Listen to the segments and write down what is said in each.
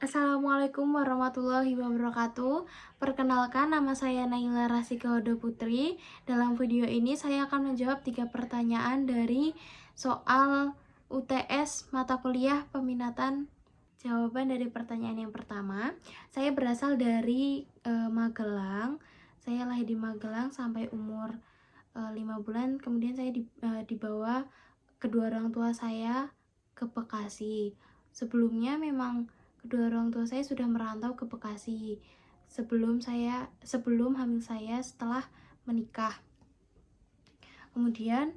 Assalamualaikum warahmatullahi wabarakatuh. Perkenalkan, nama saya Naila Rasika Hoda Putri. Dalam video ini saya akan menjawab 3 pertanyaan dari soal UTS mata kuliah peminatan. Jawaban dari pertanyaan yang pertama, saya berasal dari Magelang. Saya lahir di Magelang sampai umur 5 bulan. Kemudian saya dibawa kedua orang tua saya ke Bekasi. Sebelumnya memang kedua orang tua saya sudah merantau ke Bekasi sebelum hamil saya setelah menikah. Kemudian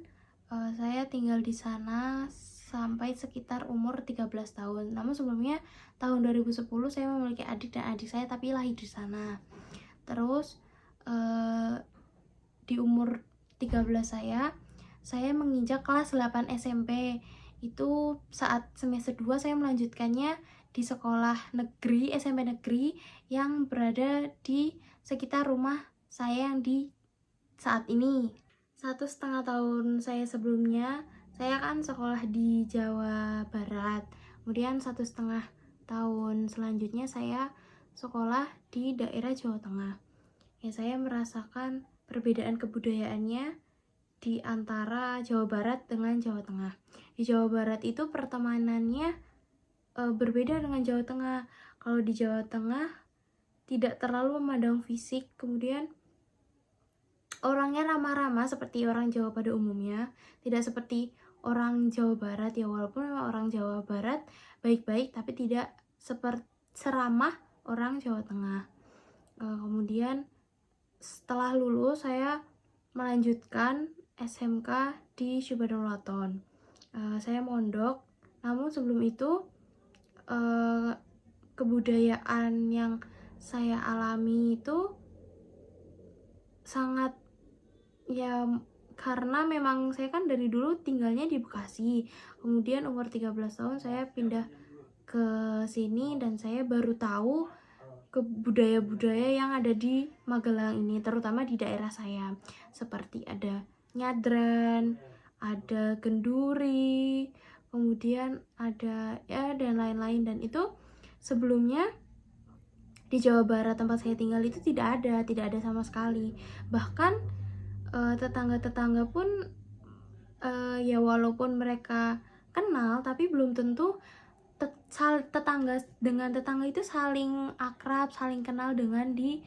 saya tinggal di sana sampai sekitar umur 13 tahun. Namun sebelumnya tahun 2010 saya memiliki adik dan adik saya tapi lahir di sana. Terus di umur 13 saya menginjak kelas 8 SMP. Itu saat semester 2 saya melanjutkannya di sekolah negeri, SMP negeri yang berada di sekitar rumah saya yang di saat ini. 1,5 tahun saya sebelumnya, saya kan sekolah di Jawa Barat. Kemudian 1,5 tahun selanjutnya saya sekolah di daerah Jawa Tengah. Ya, saya merasakan perbedaan kebudayaannya di antara Jawa Barat dengan Jawa Tengah. Di Jawa Barat itu pertemanannya berbeda dengan Jawa Tengah. Kalau di Jawa Tengah tidak terlalu memandang fisik, kemudian orangnya ramah-ramah seperti orang Jawa pada umumnya, tidak seperti orang Jawa Barat ya, walaupun memang orang Jawa Barat baik-baik tapi tidak seramah orang Jawa Tengah. Kemudian setelah lulus saya melanjutkan SMK di Subhanulaton. Saya mondok, namun sebelum itu kebudayaan yang saya alami itu sangat ya, karena memang saya kan dari dulu tinggalnya di Bekasi. Kemudian umur 13 tahun saya pindah ke sini dan saya baru tahu ke budaya-budaya yang ada di Magelang ini, terutama di daerah saya. Seperti ada nyadran, ada genduri, kemudian ada ya dan lain-lain, dan itu sebelumnya di Jawa Barat tempat saya tinggal itu tidak ada sama sekali. Bahkan tetangga-tetangga pun ya walaupun mereka kenal tapi belum tentu tetangga dengan tetangga itu saling akrab, saling kenal dengan di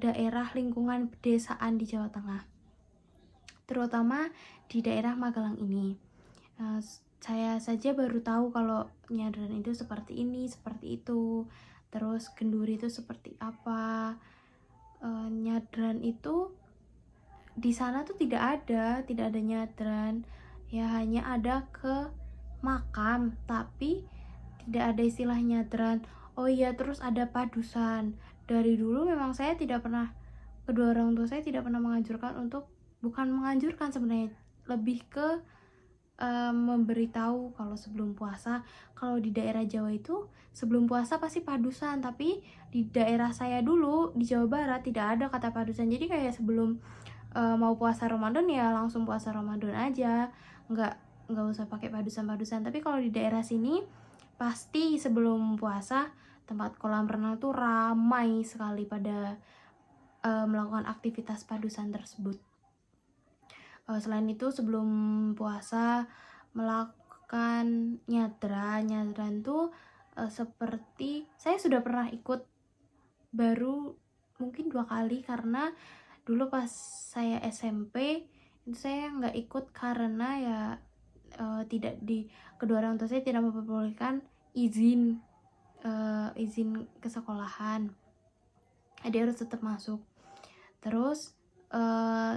daerah lingkungan pedesaan di Jawa Tengah, terutama di daerah Magelang ini. Saya saja baru tahu kalau nyadran itu seperti ini, seperti itu, terus genduri itu seperti apa. Nyadran itu di sana tuh tidak ada nyadran, ya hanya ada ke makam, tapi tidak ada istilah nyadran. Oh iya, terus ada padusan. Dari dulu memang saya tidak pernah, kedua orang tua saya tidak pernah menganjurkan untuk, bukan menganjurkan sebenarnya, lebih ke memberitahu kalau sebelum puasa, kalau di daerah Jawa itu sebelum puasa pasti padusan, tapi di daerah saya dulu di Jawa Barat tidak ada kata padusan. Jadi kayak sebelum mau puasa Ramadan ya langsung puasa Ramadan aja, nggak usah pakai padusan-padusan. Tapi kalau di daerah sini pasti sebelum puasa tempat kolam renang tuh ramai sekali pada melakukan aktivitas padusan tersebut. Selain itu sebelum puasa melakukan nyadran tuh seperti saya sudah pernah ikut baru mungkin 2 kali, karena dulu pas saya SMP itu saya nggak ikut karena ya tidak di kedua orang tua saya tidak memperbolehkan izin ke sekolahan, jadi harus tetap masuk. Terus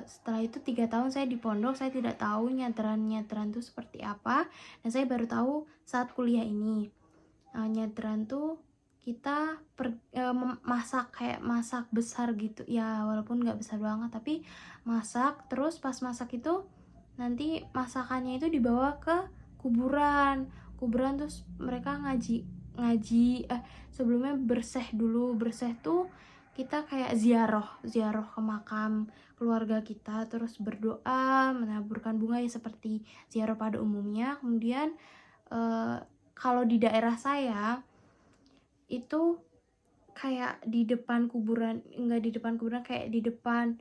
setelah itu 3 tahun saya di pondok, saya tidak tahu nyadran itu seperti apa, dan saya baru tahu saat kuliah ini. Nyadran tuh kita masak, kayak masak besar gitu ya, walaupun nggak besar banget tapi masak. Terus pas masak itu nanti masakannya itu dibawa ke kuburan, terus mereka ngaji sebelumnya bersih dulu. Bersih tuh kita kayak ziarah ke makam keluarga kita, terus berdoa, menaburkan bunga ya seperti ziarah pada umumnya. Kemudian kalau di daerah saya itu kayak di depan kuburan, enggak di depan kuburan, kayak di depan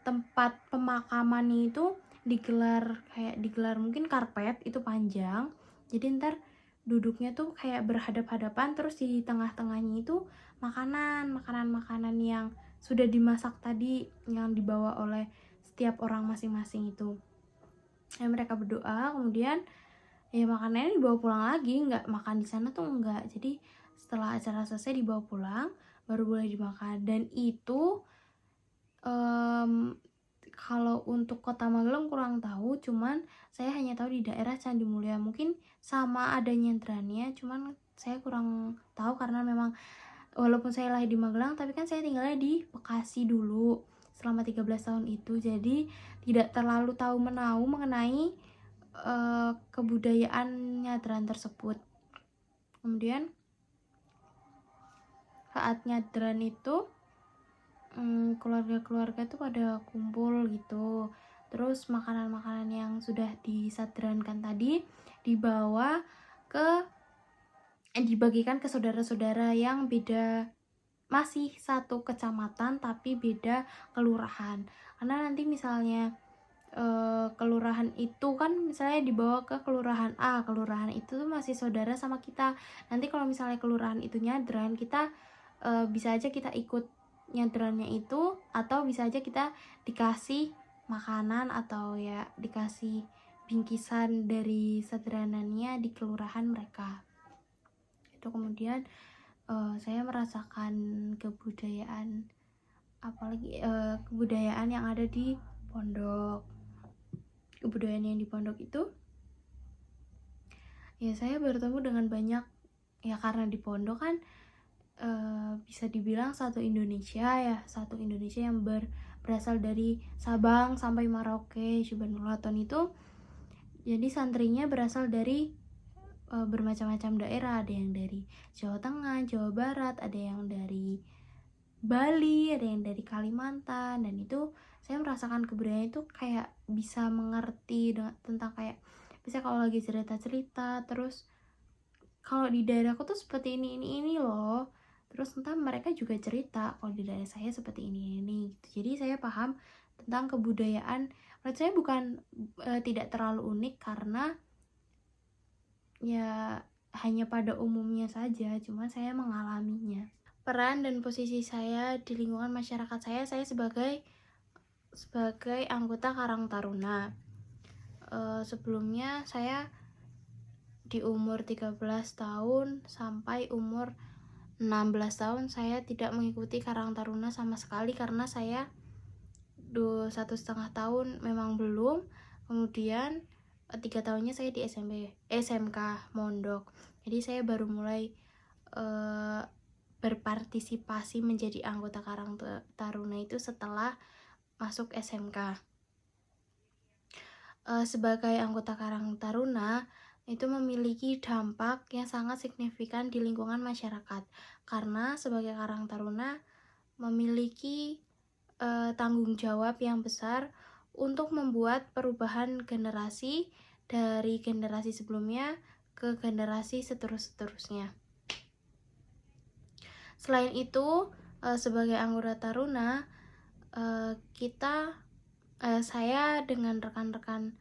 tempat pemakamannya itu digelar mungkin karpet itu panjang, jadi ntar duduknya tuh kayak berhadap-hadapan, terus di tengah-tengahnya itu makanan yang sudah dimasak tadi yang dibawa oleh setiap orang masing-masing itu. Ya mereka berdoa, kemudian ya makanannya dibawa pulang lagi, nggak makan di sana tuh enggak. Jadi setelah acara selesai dibawa pulang baru boleh dimakan. Dan itu kalau untuk Kota Magelang kurang tahu, cuman saya hanya tahu di daerah Candi Mulia. Mungkin sama ada nyentrannya, cuman saya kurang tahu karena memang walaupun saya lahir di Magelang, tapi kan saya tinggalnya di Bekasi dulu selama 13 tahun itu. Jadi tidak terlalu tahu menahu mengenai kebudayaan nyadran tersebut. Kemudian saat nyadran itu keluarga-keluarga tuh pada kumpul gitu, terus makanan-makanan yang sudah disadrankan tadi dibagikan ke saudara-saudara yang beda, masih satu kecamatan tapi beda kelurahan. Karena nanti misalnya kelurahan itu kan misalnya dibawa ke kelurahan A, kelurahan itu tuh masih saudara sama kita. Nanti kalau misalnya kelurahan itu nyadran, kita bisa aja kita ikut nyadrannya itu, atau bisa aja kita dikasih makanan atau ya dikasih bingkisan dari sadranannya di kelurahan mereka. Itu kemudian saya merasakan kebudayaan, apalagi kebudayaan yang ada di pondok. Kebudayaan yang di pondok itu ya saya bertemu dengan banyak, ya karena di pondok kan bisa dibilang satu Indonesia yang berasal dari Sabang sampai Merauke, Subhanallah itu. Jadi santrinya berasal dari bermacam-macam daerah, ada yang dari Jawa Tengah, Jawa Barat, ada yang dari Bali, ada yang dari Kalimantan. Dan itu saya merasakan kebudayaan itu kayak bisa mengerti tentang kayak bisa kalau lagi cerita-cerita, terus kalau di daerahku tuh seperti ini loh, terus entah mereka juga cerita kalau di daerah saya seperti ini gitu. Jadi saya paham tentang kebudayaan. Menurut saya bukan tidak terlalu unik karena ya hanya pada umumnya saja, cuma saya mengalaminya. Peran dan posisi saya di lingkungan masyarakat saya sebagai anggota Karang Taruna. Sebelumnya saya di umur 13 tahun sampai umur 16 tahun saya tidak mengikuti Karang Taruna sama sekali karena saya 1,5 tahun memang belum. Kemudian 3 tahunnya saya di SMK Mondok. Jadi saya baru mulai berpartisipasi menjadi anggota Karang Taruna itu setelah masuk SMK. Sebagai anggota Karang Taruna itu memiliki dampak yang sangat signifikan di lingkungan masyarakat, karena sebagai Karang Taruna memiliki tanggung jawab yang besar untuk membuat perubahan generasi dari generasi sebelumnya ke generasi seterusnya. Selain itu, sebagai anggota Taruna, saya dengan rekan-rekan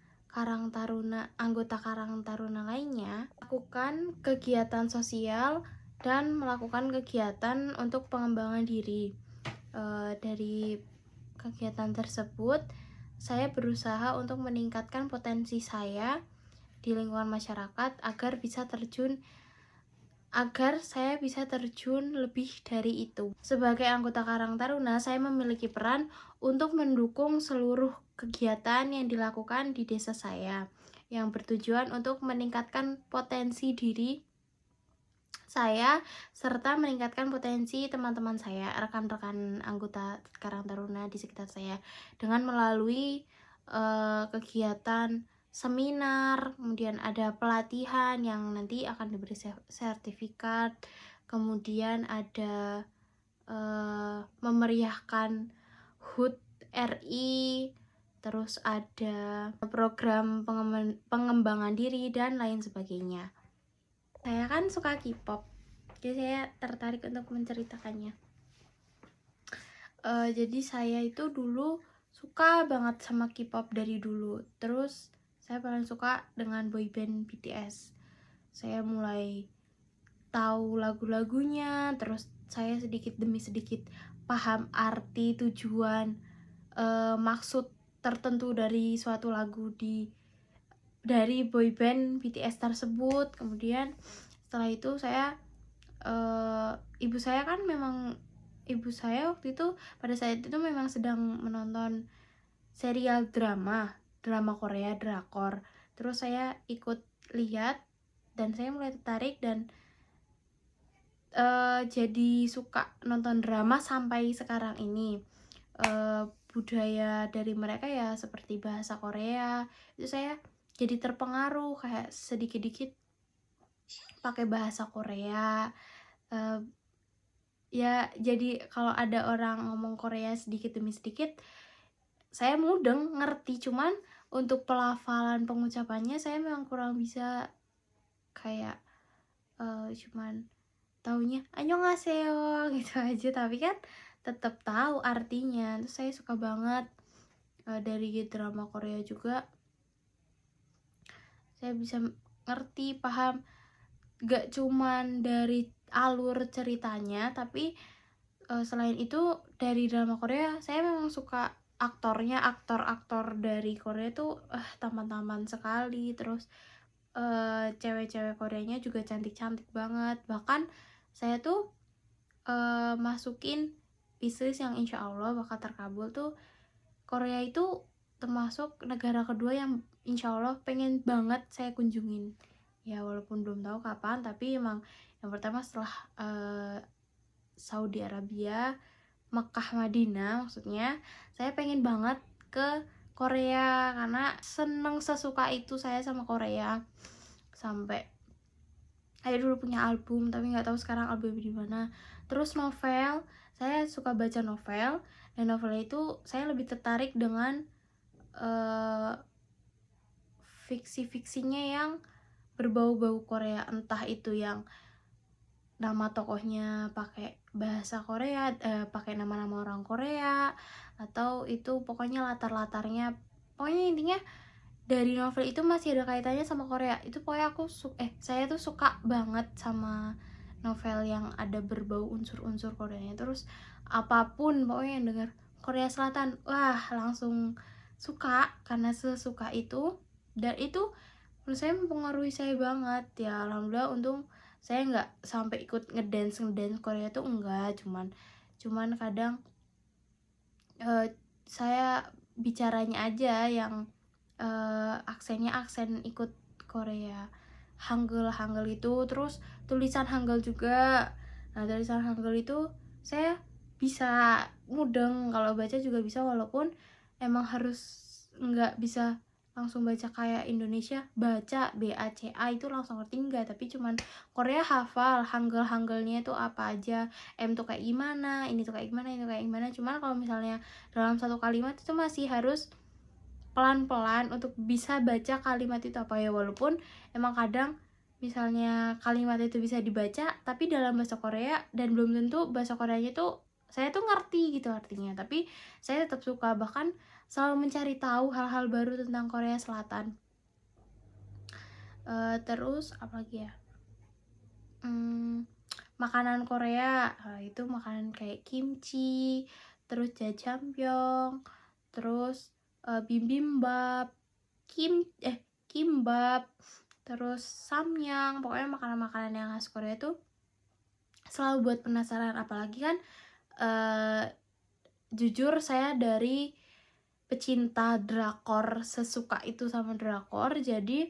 anggota Karang Taruna lainnya melakukan kegiatan sosial dan melakukan kegiatan untuk pengembangan diri. Dari kegiatan tersebut, saya berusaha untuk meningkatkan potensi saya di lingkungan masyarakat agar saya bisa terjun lebih dari itu. Sebagai anggota Karang Taruna, saya memiliki peran untuk mendukung seluruh kegiatan yang dilakukan di desa saya, yang bertujuan untuk meningkatkan potensi diri saya serta meningkatkan potensi teman-teman saya, rekan-rekan anggota Karang Taruna di sekitar saya, dengan melalui kegiatan seminar, kemudian ada pelatihan yang nanti akan diberi sertifikat, kemudian ada memeriahkan HUT RI, terus ada program pengembangan diri dan lain sebagainya. Saya kan suka K-pop, Jadi saya tertarik untuk menceritakannya. Jadi saya itu dulu suka banget sama K-pop dari dulu. Terus saya paling suka dengan boyband BTS. Saya mulai tahu lagu-lagunya, terus saya sedikit demi sedikit paham arti, tujuan, maksud tertentu dari suatu lagu dari boyband BTS tersebut. Kemudian setelah itu saya ibu saya waktu itu pada saat itu memang sedang menonton serial drama Korea, drakor. Terus saya ikut lihat dan saya mulai tertarik dan jadi suka nonton drama sampai sekarang ini. Budaya dari mereka ya seperti bahasa Korea, itu saya jadi terpengaruh kayak sedikit-dikit pakai bahasa Korea. Ya jadi kalau ada orang ngomong Korea sedikit demi sedikit saya mudeng ngerti, cuman untuk pelafalan pengucapannya saya memang kurang bisa, kayak cuman taunya annyeonghaseyo gitu aja, tapi kan tetap tahu artinya. Terus saya suka banget dari drama Korea juga saya bisa ngerti, paham, gak cuman dari alur ceritanya, tapi selain itu dari drama Korea saya memang suka aktornya. Aktor dari Korea tuh tampan-tampan sekali. Terus cewek-cewek Koreanya juga cantik-cantik banget. Bahkan saya tuh masukin wishlist yang insya Allah bakal terkabul tuh. Korea itu termasuk negara kedua yang insya Allah pengen banget saya kunjungin. Ya walaupun belum tahu kapan, tapi emang yang pertama setelah Saudi Arabia, Mekah, Madinah maksudnya, saya pengen banget ke Korea karena seneng sesuka itu saya sama Korea. Sampai saya dulu punya album tapi nggak tahu sekarang albumnya di mana. Terus novel, saya suka baca novel, dan novelnya itu saya lebih tertarik dengan fiksi-fiksinya yang berbau-bau Korea, entah itu yang nama tokohnya pakai bahasa Korea, pakai nama-nama orang Korea, atau itu pokoknya latar-latarnya, pokoknya intinya dari novel itu masih ada kaitannya sama Korea. Itu pokoknya saya tuh suka banget sama novel yang ada berbau unsur-unsur Koreanya. Terus apapun pokoknya yang dengar Korea Selatan, wah langsung suka karena sesuka itu. Dan itu menurut saya mempengaruhi saya banget. Ya alhamdulillah untung saya nggak sampai ikut ngedance Korea tuh enggak, cuman kadang saya bicaranya aja yang aksennya aksen ikut Korea, Hangul itu. Terus tulisan Hangul juga. Nah tulisan Hangul itu saya bisa mudeng, kalau baca juga bisa, walaupun emang harus nggak bisa langsung baca kayak Indonesia baca BACA itu langsung ngerti enggak, tapi cuman Korea hafal Hangulnya itu apa aja, M tuh kayak gimana, ini tuh kayak gimana, ini tuh kayak gimana. Cuman kalau misalnya dalam satu kalimat itu masih harus pelan-pelan untuk bisa baca kalimat itu apa ya, walaupun emang kadang misalnya kalimat itu bisa dibaca tapi dalam bahasa Korea dan belum tentu bahasa Koreanya tuh saya tuh ngerti gitu artinya, tapi saya tetap suka, bahkan selalu mencari tahu hal-hal baru tentang Korea Selatan. Terus apa lagi ya, makanan Korea, itu makanan kayak kimchi, terus jajangmyeon, terus bibimbap, kimbap, terus samyang. Pokoknya makanan-makanan yang khas Korea tuh selalu buat penasaran. Apalagi kan jujur saya dari pecinta drakor, sesuka itu sama drakor, jadi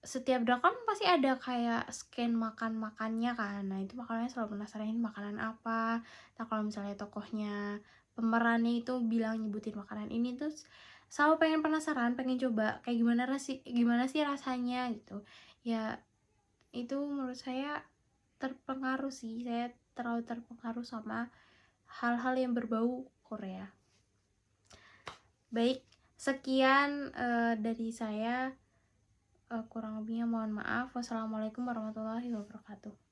setiap drakor pasti ada kayak scan makannya kan. Nah itu makanannya selalu penasaran makanan apa. Nah kalau misalnya tokohnya, pemerannya itu bilang nyebutin makanan ini, tuh selalu pengen penasaran, pengen coba kayak gimana sih rasanya gitu ya. Itu menurut saya terpengaruh sih, saya terlalu terpengaruh sama hal-hal yang berbau Korea. Baik, sekian dari saya. Kurang lebihnya mohon maaf. Wassalamualaikum warahmatullahi wabarakatuh.